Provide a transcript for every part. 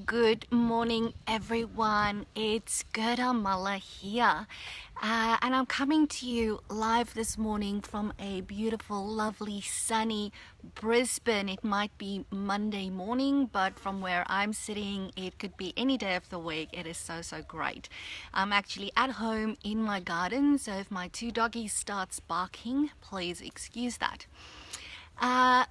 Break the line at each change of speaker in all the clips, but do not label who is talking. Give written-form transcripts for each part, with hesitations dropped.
Good morning, everyone. It's Gerda Muller here, and I'm coming to you live this morning from a beautiful, lovely, sunny Brisbane. It might be Monday morning, but from where I'm sitting, it could be any day of the week. It is so great. I'm actually at home in my garden, so if my two doggies starts barking, please excuse that.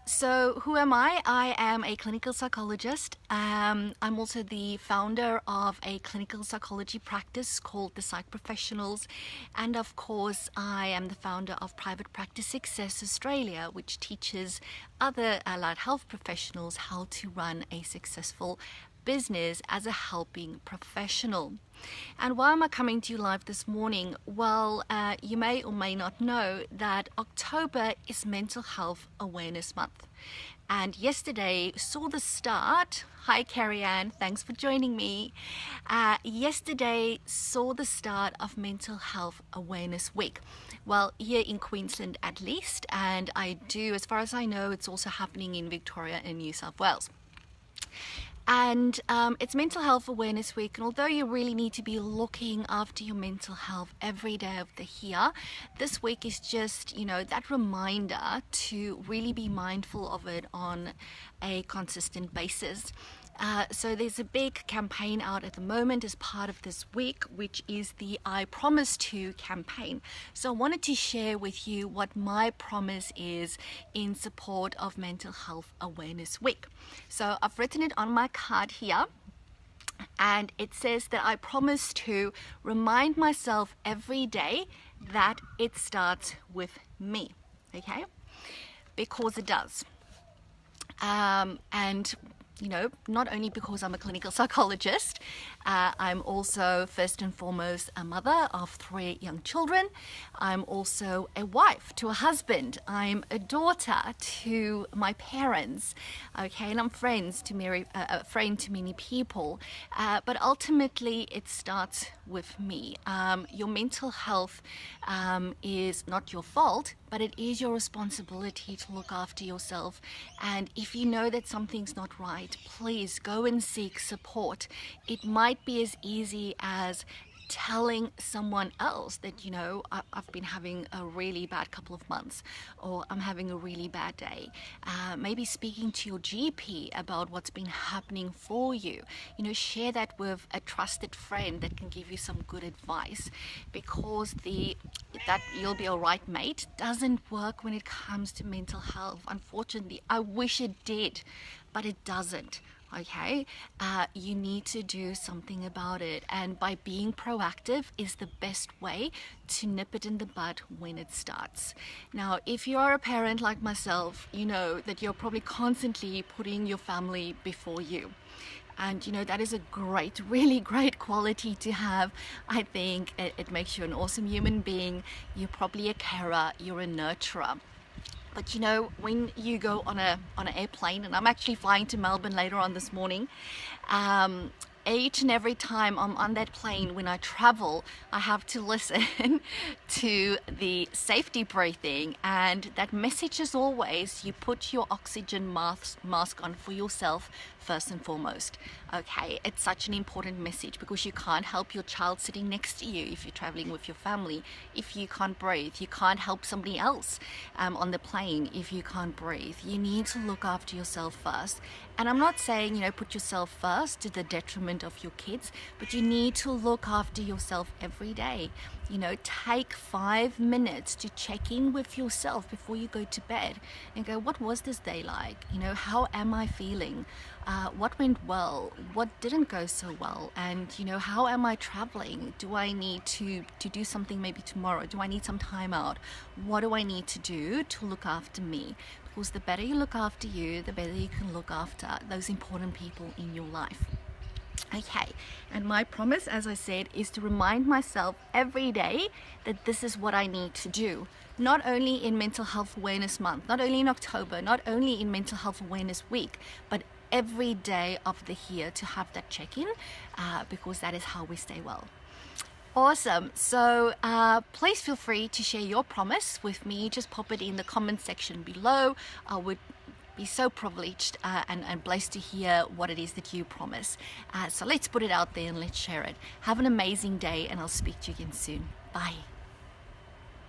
So who am I? I am a clinical psychologist. I'm also the founder of a clinical psychology practice called the Psych Professionals. And of course, I am the founder of Private Practice Success Australia, which teaches other allied health professionals how to run a successful business as a helping professional. And why am I coming to you live this morning? Well, you may or may not know that October is Mental Health Awareness Month. And yesterday saw the start. Hi, Carrie Ann. Thanks for joining me. Yesterday saw the start of Mental Health Awareness Week. Well, here in Queensland at least. And as far as I know, it's also happening in Victoria and New South Wales. And it's Mental Health Awareness Week, and although you really need to be looking after your mental health every day of the year, this week is just, that reminder to really be mindful of it on a consistent basis. So there's a big campaign out at the moment as part of this week, which is the I Promise To campaign. So I wanted to share with you what my promise is in support of Mental Health Awareness Week. So I've written it on my card here, and it says that I promise to remind myself every day that it starts with me, okay? Because it does. Not only because I'm a clinical psychologist, I'm also first and foremost a mother of 3 young children. I'm also a wife to a husband. I'm a daughter to my parents, okay, and I'm a friend to many people. But ultimately, it starts with me. Your mental health is not your fault, but it is your responsibility to look after yourself. And if you know that something's not right, please go and seek support. It might be as easy as telling someone else that, I've been having a really bad couple of months, or I'm having a really bad day. Maybe speaking to your GP about what's been happening for you. Share that with a trusted friend that can give you some good advice, because that you'll be all right, mate, doesn't work when it comes to mental health. Unfortunately, I wish it did, but it doesn't. Okay, you need to do something about it, and by being proactive is the best way to nip it in the bud when it starts. Now, if you are a parent like myself, you know that you're probably constantly putting your family before you. And that is a really great quality to have. I think it makes you an awesome human being. You're probably a carer, you're a nurturer. But when you go on an airplane, and I'm actually flying to Melbourne later on this morning, each and every time I'm on that plane, when I travel, I have to listen to the safety breathing, and that message is always, you put your oxygen mask on for yourself first and foremost. Okay, it's such an important message, because you can't help your child sitting next to you if you're traveling with your family. If you can't breathe, you can't help somebody else on the plane if you can't breathe. You need to look after yourself first. And I'm not saying, put yourself first to the detriment of your kids, but you need to look after yourself every day. Take 5 minutes to check in with yourself before you go to bed and go, what was this day like? How am I feeling? What went well? What didn't go so well? And, how am I traveling? Do I need to do something maybe tomorrow? Do I need some time out? What do I need to do to look after me? Because the better you look after you, the better you can look after those important people in your life. Okay, and my promise, as I said, is to remind myself every day that this is what I need to do. Not only in Mental Health Awareness Month, not only in October, not only in Mental Health Awareness Week, but every day of the year to have that check-in, because that is how we stay well. Awesome. So please feel free to share your promise with me. Just pop it in the comment section below. I would be so privileged and blessed to hear what it is that you promise. So let's put it out there and let's share it. Have an amazing day, and I'll speak to you again soon. Bye.